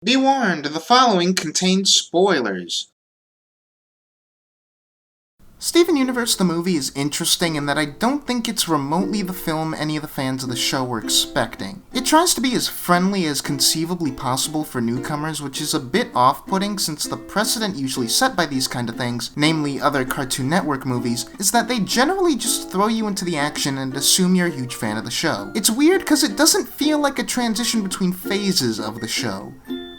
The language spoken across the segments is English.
Be warned, the following contains spoilers. Steven Universe the movie is interesting in that I don't think it's remotely the film any of the fans of the show were expecting. It tries to be as friendly as conceivably possible for newcomers, which is a bit off-putting since the precedent usually set by these kind of things, namely other Cartoon Network movies, is that they generally just throw you into the action and assume you're a huge fan of the show. It's weird because it doesn't feel like a transition between phases of the show.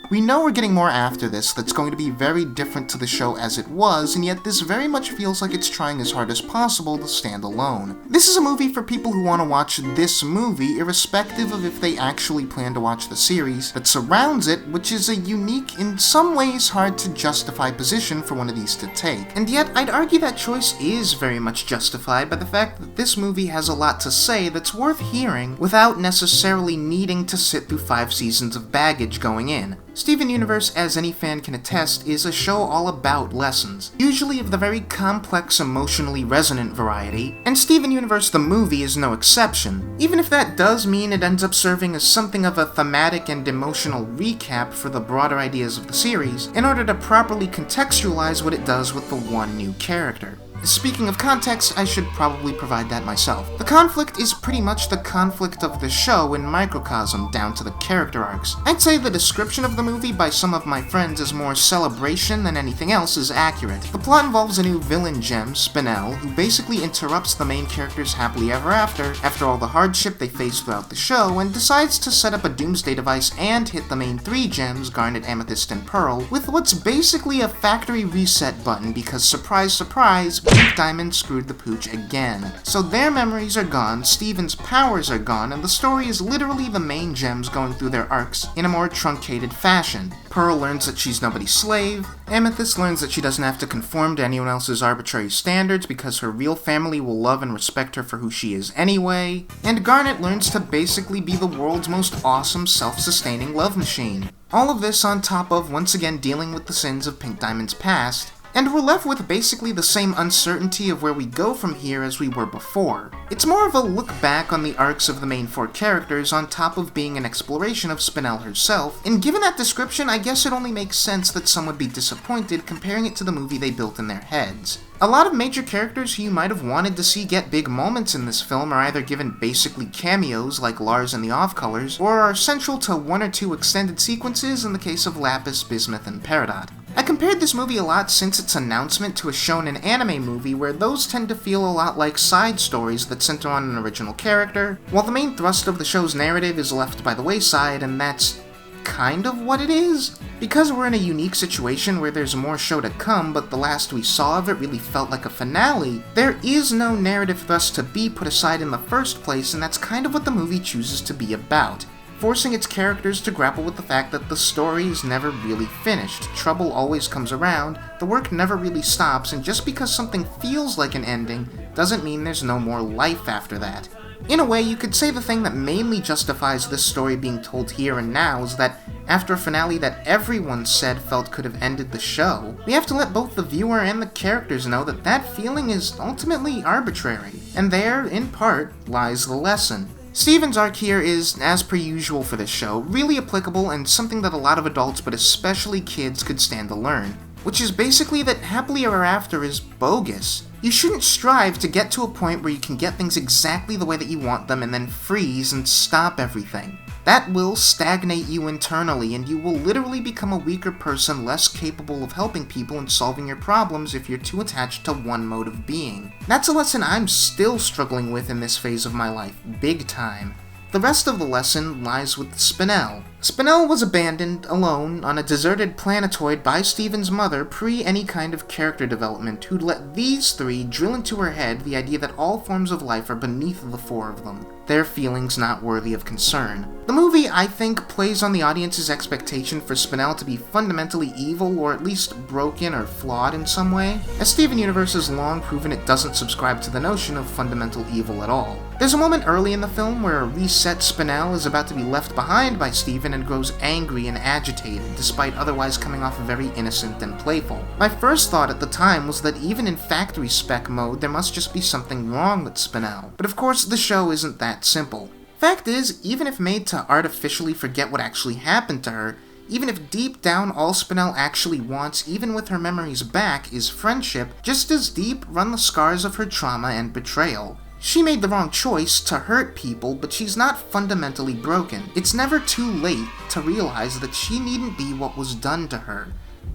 We know we're getting more after this that's going to be very different to the show as it was, and yet this very much feels like it's trying as hard as possible to stand alone. This is a movie for people who want to watch this movie, irrespective of if they actually plan to watch the series that surrounds it, which is a unique, in some ways hard to justify position for one of these to take. And yet, I'd argue that choice is very much justified by the fact that this movie has a lot to say that's worth hearing without necessarily needing to sit through 5 seasons of baggage going in. Steven Universe, as any fan can attest, is a show all about lessons, usually of the very complex, emotionally resonant variety, and Steven Universe the movie is no exception, even if that does mean it ends up serving as something of a thematic and emotional recap for the broader ideas of the series, in order to properly contextualize what it does with the one new character. Speaking of context, I should probably provide that myself. The conflict is pretty much the conflict of the show in microcosm, down to the character arcs. I'd say the description of the movie by some of my friends as more celebration than anything else is accurate. The plot involves a new villain gem, Spinel, who basically interrupts the main character's happily ever after all the hardship they face throughout the show, and decides to set up a doomsday device and hit the main 3 gems, Garnet, Amethyst, and Pearl, with what's basically a factory reset button because surprise surprise, Pink Diamond screwed the pooch again. So their memories are gone, Steven's powers are gone, and the story is literally the main gems going through their arcs in a more truncated fashion. Pearl learns that she's nobody's slave, Amethyst learns that she doesn't have to conform to anyone else's arbitrary standards because her real family will love and respect her for who she is anyway, and Garnet learns to basically be the world's most awesome self-sustaining love machine. All of this on top of once again dealing with the sins of Pink Diamond's past, and we're left with basically the same uncertainty of where we go from here as we were before. It's more of a look back on the arcs of the main 4 characters on top of being an exploration of Spinel herself, and given that description, I guess it only makes sense that some would be disappointed comparing it to the movie they built in their heads. A lot of major characters who you might have wanted to see get big moments in this film are either given basically cameos like Lars and the Off-Colors, or are central to 1 or 2 extended sequences in the case of Lapis, Bismuth, and Peridot. I compared this movie a lot since its announcement to a shonen anime movie where those tend to feel a lot like side stories that center on an original character, while the main thrust of the show's narrative is left by the wayside, and that's kind of what it is. Because we're in a unique situation where there's more show to come, but the last we saw of it really felt like a finale, there is no narrative thrust to be put aside in the first place, and that's kind of what the movie chooses to be about. Forcing its characters to grapple with the fact that the story is never really finished, trouble always comes around, the work never really stops, and just because something feels like an ending doesn't mean there's no more life after that. In a way, you could say the thing that mainly justifies this story being told here and now is that after a finale that everyone said felt could have ended the show, we have to let both the viewer and the characters know that that feeling is ultimately arbitrary, and there, in part, lies the lesson. Steven's arc here is, as per usual for this show, really applicable and something that a lot of adults, but especially kids, could stand to learn, which is basically that happily ever after is bogus. You shouldn't strive to get to a point where you can get things exactly the way that you want them and then freeze and stop everything. That will stagnate you internally, and you will literally become a weaker person less capable of helping people and solving your problems if you're too attached to one mode of being. That's a lesson I'm still struggling with in this phase of my life, big time. The rest of the lesson lies with Spinel. Spinel was abandoned, alone, on a deserted planetoid by Steven's mother pre any kind of character development, who'd let these 3 drill into her head the idea that all forms of life are beneath the 4 of them, their feelings not worthy of concern. The movie, I think, plays on the audience's expectation for Spinel to be fundamentally evil, or at least broken or flawed in some way, as Steven Universe has long proven it doesn't subscribe to the notion of fundamental evil at all. There's a moment early in the film where a reset Spinel is about to be left behind by Steven and grows angry and agitated, despite otherwise coming off very innocent and playful. My first thought at the time was that even in factory spec mode, there must just be something wrong with Spinel. But of course, the show isn't that simple. Fact is, even if made to artificially forget what actually happened to her, even if deep down all Spinel actually wants, even with her memories back, is friendship, just as deep run the scars of her trauma and betrayal. She made the wrong choice to hurt people, but she's not fundamentally broken. It's never too late to realize that she needn't be what was done to her.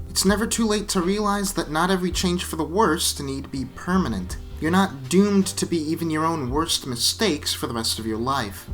It's never too late to realize that not every change for the worst need be permanent. You're not doomed to be even your own worst mistakes for the rest of your life.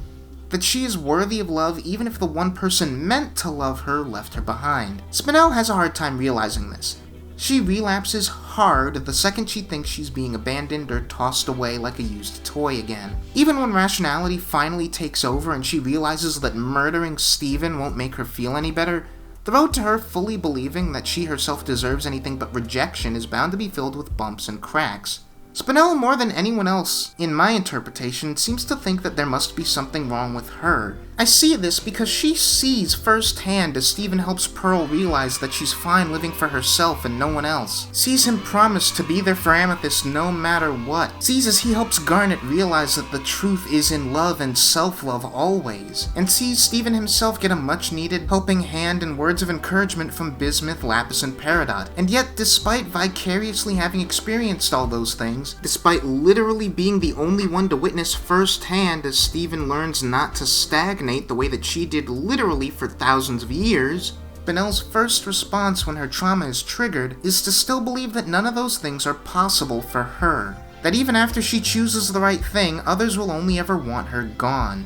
That she is worthy of love even if the one person meant to love her left her behind. Spinel has a hard time realizing this. She relapses hard the second she thinks she's being abandoned or tossed away like a used toy again. Even when rationality finally takes over and she realizes that murdering Steven won't make her feel any better, the road to her fully believing that she herself deserves anything but rejection is bound to be filled with bumps and cracks. Spinel, more than anyone else, in my interpretation, seems to think that there must be something wrong with her. I see this because she sees firsthand as Steven helps Pearl realize that she's fine living for herself and no one else. Sees him promise to be there for Amethyst no matter what. Sees as he helps Garnet realize that the truth is in love and self-love always. And sees Steven himself get a much-needed helping hand and words of encouragement from Bismuth, Lapis, and Peridot. And yet, despite vicariously having experienced all those things, despite literally being the only one to witness firsthand as Steven learns not to stagnate the way that she did literally for thousands of years, Spinel's first response when her trauma is triggered is to still believe that none of those things are possible for her. That even after she chooses the right thing, others will only ever want her gone.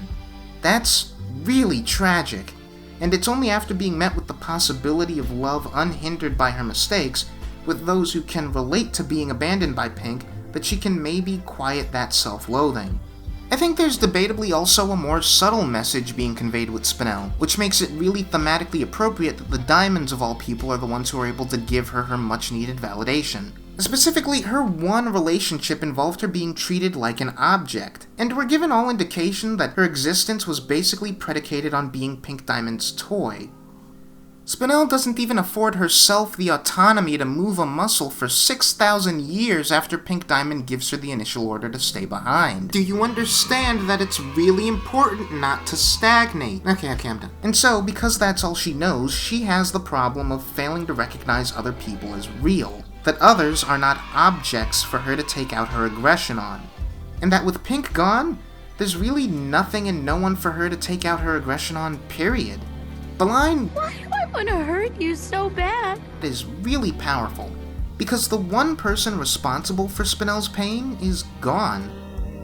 That's really tragic, and it's only after being met with the possibility of love unhindered by her mistakes, with those who can relate to being abandoned by Pink, that she can maybe quiet that self-loathing. I think there's debatably also a more subtle message being conveyed with Spinel, which makes it really thematically appropriate that the Diamonds of all people are the ones who are able to give her her much-needed validation. Specifically, her one relationship involved her being treated like an object, and we're given all indication that her existence was basically predicated on being Pink Diamond's toy. Spinel doesn't even afford herself the autonomy to move a muscle for 6,000 years after Pink Diamond gives her the initial order to stay behind. Do you understand that it's really important not to stagnate? Okay, I'm done. And so, because that's all she knows, she has the problem of failing to recognize other people as real. That others are not objects for her to take out her aggression on. And that with Pink gone, there's really nothing and no one for her to take out her aggression on, period. The line, "Why do I want to hurt you so bad?" is really powerful, because the one person responsible for Spinel's pain is gone.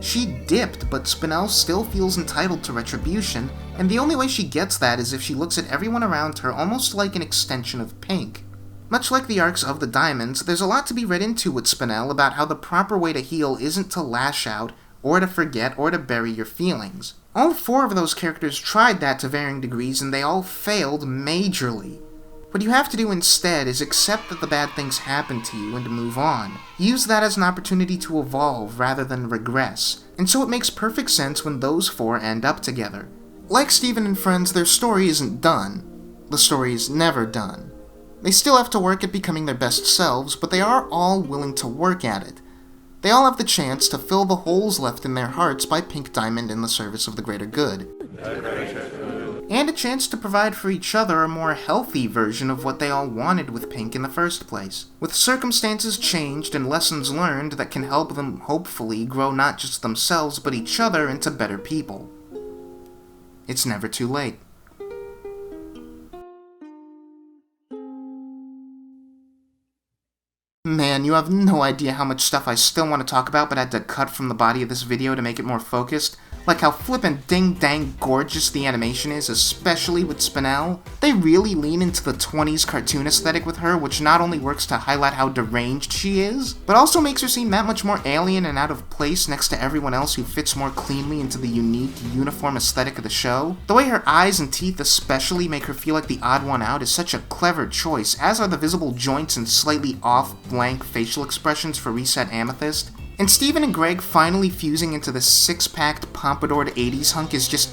She dipped, but Spinel still feels entitled to retribution, and the only way she gets that is if she looks at everyone around her almost like an extension of Pink. Much like the arcs of the Diamonds, there's a lot to be read into with Spinel about how the proper way to heal isn't to lash out, or to forget, or to bury your feelings. All four of those characters tried that to varying degrees, and they all failed majorly. What you have to do instead is accept that the bad things happen to you and to move on. Use that as an opportunity to evolve rather than regress. And so it makes perfect sense when those four end up together. Like Steven and friends, their story isn't done. The story is never done. They still have to work at becoming their best selves, but they are all willing to work at it. They all have the chance to fill the holes left in their hearts by Pink Diamond in the service of the greater good. And a chance to provide for each other a more healthy version of what they all wanted with Pink in the first place. With circumstances changed and lessons learned that can help them hopefully grow not just themselves but each other into better people. It's never too late. Man, you have no idea how much stuff I still want to talk about but had to cut from the body of this video to make it more focused. Like how flippin' ding-dang gorgeous the animation is, especially with Spinel. They really lean into the 20s cartoon aesthetic with her, which not only works to highlight how deranged she is, but also makes her seem that much more alien and out of place next to everyone else who fits more cleanly into the unique, uniform aesthetic of the show. The way her eyes and teeth especially make her feel like the odd one out is such a clever choice, as are the visible joints and slightly off, blank facial expressions for Reset Amethyst. And Steven and Greg finally fusing into this six-packed, pompadoured 80s hunk is just...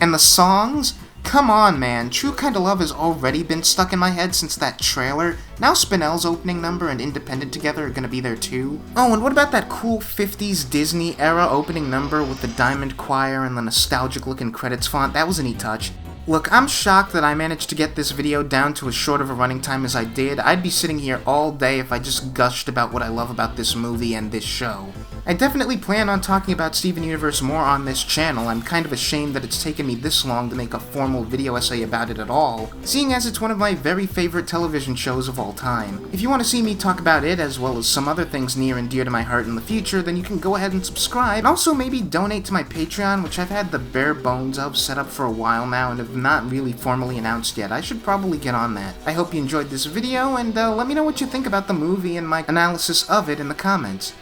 And the songs? Come on, man. True Kinda Love has already been stuck in my head since that trailer. Now Spinel's opening number and Independent Together are gonna be there too. Oh, and what about that cool 50s Disney-era opening number with the Diamond Choir and the nostalgic-looking credits font? That was a neat touch. Look, I'm shocked that I managed to get this video down to as short of a running time as I did. I'd be sitting here all day if I just gushed about what I love about this movie and this show. I definitely plan on talking about Steven Universe more on this channel. I'm kind of ashamed that it's taken me this long to make a formal video essay about it at all, seeing as it's one of my very favorite television shows of all time. If you want to see me talk about it, as well as some other things near and dear to my heart in the future, then you can go ahead and subscribe, and also maybe donate to my Patreon, which I've had the bare bones of set up for a while now and have not really formally announced yet. I should probably get on that. I hope you enjoyed this video, and let me know what you think about the movie and my analysis of it in the comments.